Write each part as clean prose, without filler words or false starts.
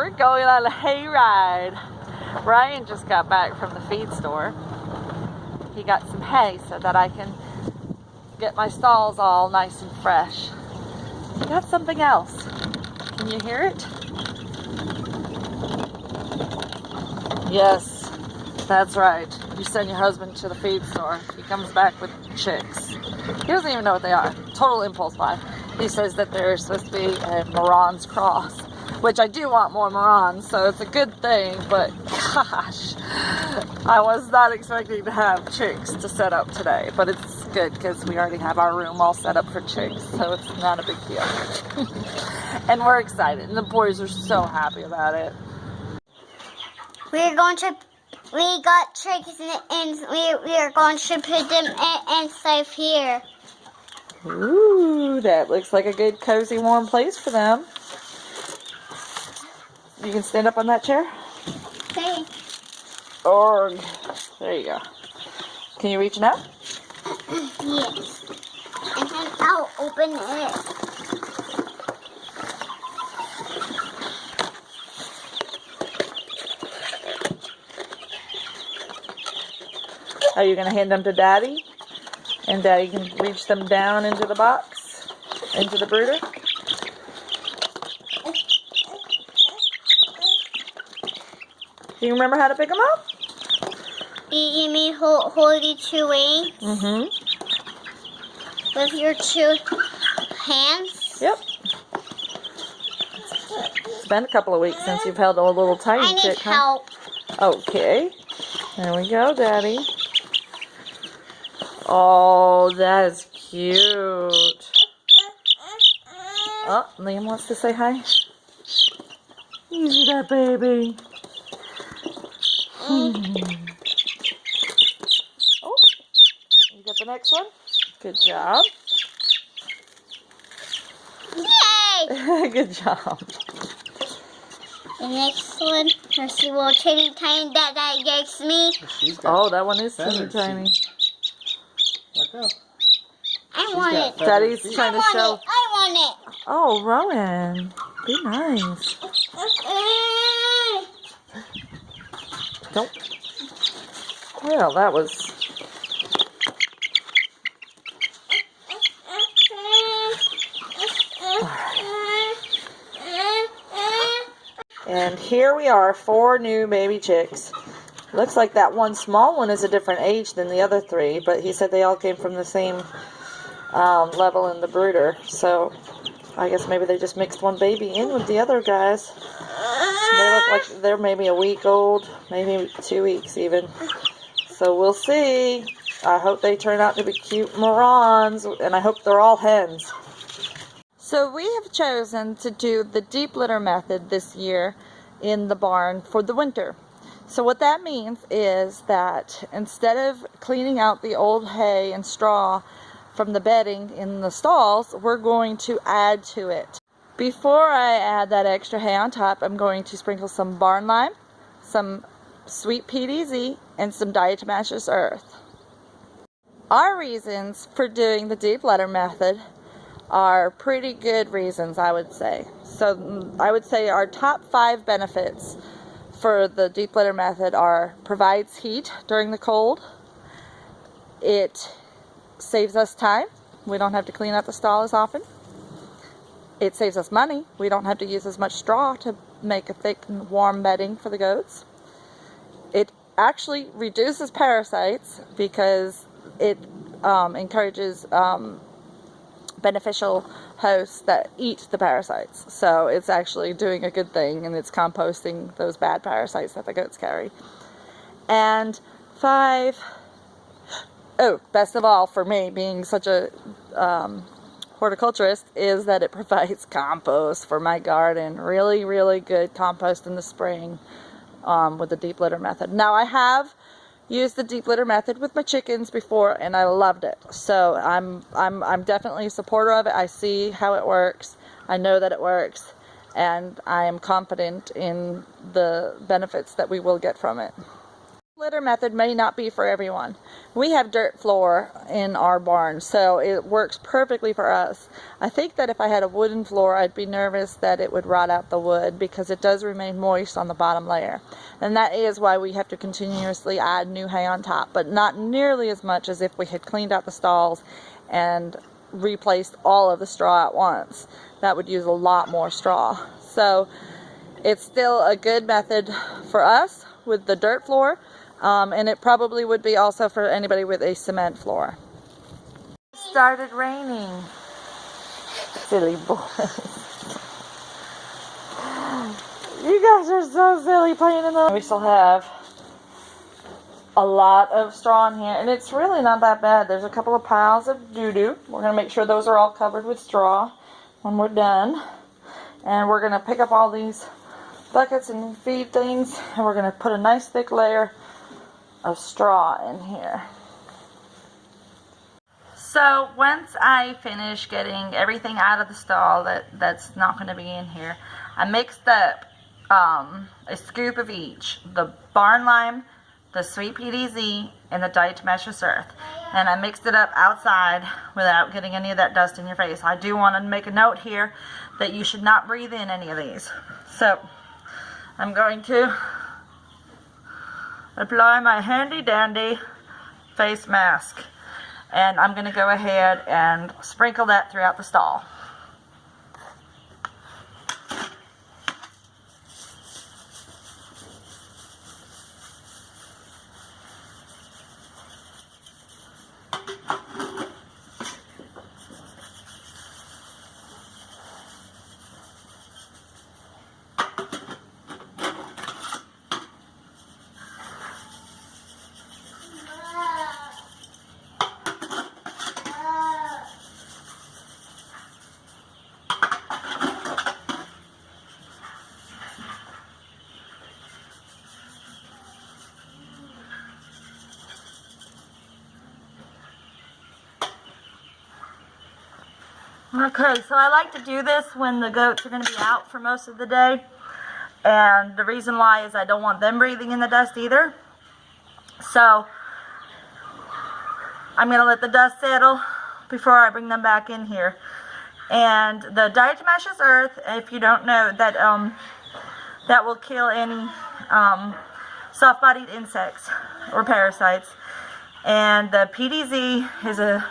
we're going on a hayride. Ryan just got back from the feed store. He got some hay so that I can get my stalls all nice and fresh. He got something else. Can you hear it? Yes, that's right. You send your husband to the feed store. He comes back with chicks. He doesn't even know what they are. Total impulse buy. He says that they're supposed to be a Moran's cross, which I do want more Morans, so it's a good thing, but gosh, I was not expecting to have chicks to set up today, but it's good because we already have our room all set up for chicks, so it's not a big deal. And we're excited, and the boys are so happy about it. We got chicks and we are going to put them inside here. Ooh, that looks like a good, cozy, warm place for them. You can stand up on that chair? Okay. Or, there you go. Can you reach now? Yes. And then I'll open it. Are you going to hand them to Daddy? And Daddy can reach them down into the box? Into the brooder? Do you remember how to pick them up? You mean hold your two wings? Mm-hmm. With your two hands? Yep. It's been a couple of weeks since you've held a little tiny I need chick, huh? help. Okay. There we go, Daddy. Oh, that is cute. Oh, Liam wants to say hi. Easy there, baby. Oh, you got the next one? Good job. Yay! Good job. The next one, there's a little teeny tiny that gets me. Oh, that one is teeny tiny. Let go. I want it. Daddy's trying to show. I want it. Oh, Rowan. Be nice. Don't. Well, that was. And here we are, 4 new baby chicks. Looks like that one small one is a different age than the other 3, but he said they all came from the same level in the brooder. So I guess maybe they just mixed one baby in with the other guys. They look like they're maybe a week old, maybe 2 weeks even. So we'll see. I hope they turn out to be cute Morans, and I hope they're all hens. So we have chosen to do the deep litter method this year in the barn for the winter. So what that means is that instead of cleaning out the old hay and straw from the bedding in the stalls, we're going to add to it. Before I add that extra hay on top, I'm going to sprinkle some barn lime, some sweet PDZ, and some diatomaceous earth. Our reasons for doing the deep litter method are pretty good reasons, I would say. So I would say our top 5 benefits for the deep litter method are: provides heat during the cold, it saves us time, we don't have to clean out the stall as often, it saves us money, we don't have to use as much straw to make a thick and warm bedding for the goats, it actually reduces parasites because it encourages beneficial hosts that eat the parasites. So it's actually doing a good thing, and it's composting those bad parasites that the goats carry. And 5, best of all for me, being such a horticulturist, is that it provides compost for my garden. Really, really good compost in the spring with the deep litter method. Now, I have used the deep litter method with my chickens before, and I loved it. So I'm definitely a supporter of it. I see how it works. I know that it works, and I am confident in the benefits that we will get from it. litter method may not be for everyone. We have dirt floor in our barn, so it works perfectly for us. I think that if I had a wooden floor, I'd be nervous that it would rot out the wood because it does remain moist on the bottom layer. And that is why we have to continuously add new hay on top, but not nearly as much as if we had cleaned out the stalls and replaced all of the straw at once. That would use a lot more straw. So it's still a good method for us with the dirt floor, and it probably would be also for anybody with a cement floor. It started raining. Silly boys. You guys are so silly playing in the... We still have a lot of straw in here, and it's really not that bad. There's a couple of piles of doo-doo. We're going to make sure those are all covered with straw when we're done. And we're going to pick up all these buckets and feed things, and we're going to put a nice thick layer of straw in here. So once I finish getting everything out of the stall that's not going to be in here, I mixed up a scoop of each: the barn lime, the sweet PDZ, and the diatomaceous earth. And I mixed it up outside without getting any of that dust in your face. I do want to make a note here that you should not breathe in any of these. So I'm going to apply my handy dandy face mask, and I'm going to go ahead and sprinkle that throughout the stall. Okay, so I like to do this when the goats are going to be out for most of the day. And the reason why is I don't want them breathing in the dust either. So I'm going to let the dust settle before I bring them back in here. And the diatomaceous earth, if you don't know, that will kill any soft-bodied insects or parasites. And the PDZ is a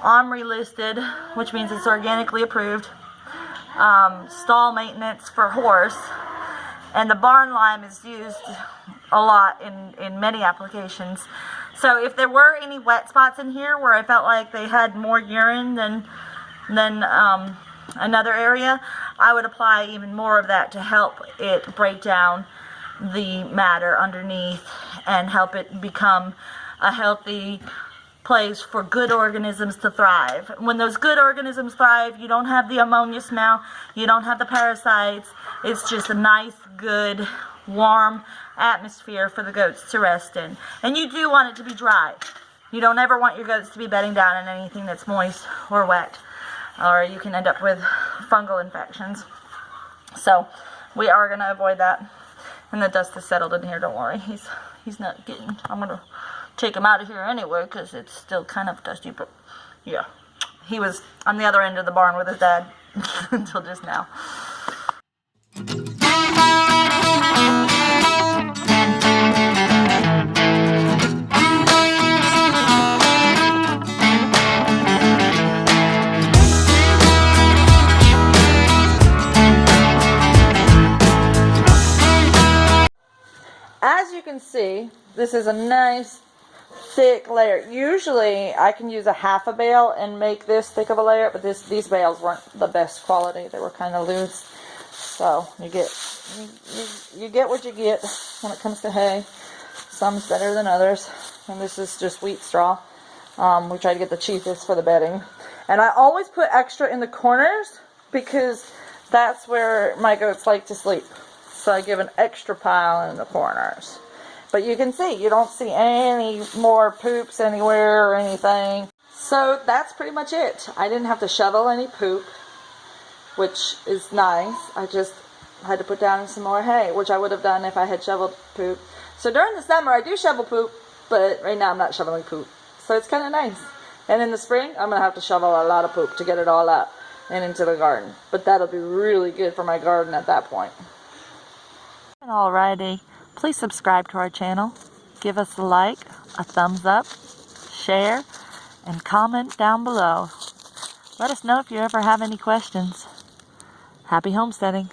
OMRI listed, which means it's organically approved, stall maintenance for horse. And the barn lime is used a lot in many applications. So if there were any wet spots in here where I felt like they had more urine than another area, I would apply even more of that to help it break down the matter underneath and help it become a healthy place for good organisms to thrive. When those good organisms thrive, you don't have the ammonia smell, you don't have the parasites. It's just a nice, good, warm atmosphere for the goats to rest in. And you do want it to be dry. You don't ever want your goats to be bedding down in anything that's moist or wet, or you can end up with fungal infections. So we are going to avoid that. And the dust is settled in here, don't worry. He's not getting... I'm going to take him out of here anyway because it's still kind of dusty, but yeah. He was on the other end of the barn with his dad until just now. As you can see, this is a nice thick layer. Usually I can use a half a bale and make this thick of a layer, but these bales weren't the best quality. They were kind of loose. So you get what you get when it comes to hay. Some's better than others. And this is just wheat straw. We try to get the cheapest for the bedding. And I always put extra in the corners because that's where my goats like to sleep. So I give an extra pile in the corners. But you can see, you don't see any more poops anywhere or anything. So that's pretty much it. I didn't have to shovel any poop, which is nice. I just I had to put down some more hay, which I would have done if I had shoveled poop. So during the summer, I do shovel poop, but right now I'm not shoveling poop. So it's kind of nice. And in the spring, I'm going to have to shovel a lot of poop to get it all up and into the garden. But that'll be really good for my garden at that point. Alrighty, please subscribe to our channel. Give us a like, a thumbs up, share, and comment down below. Let us know if you ever have any questions. Happy homesteading.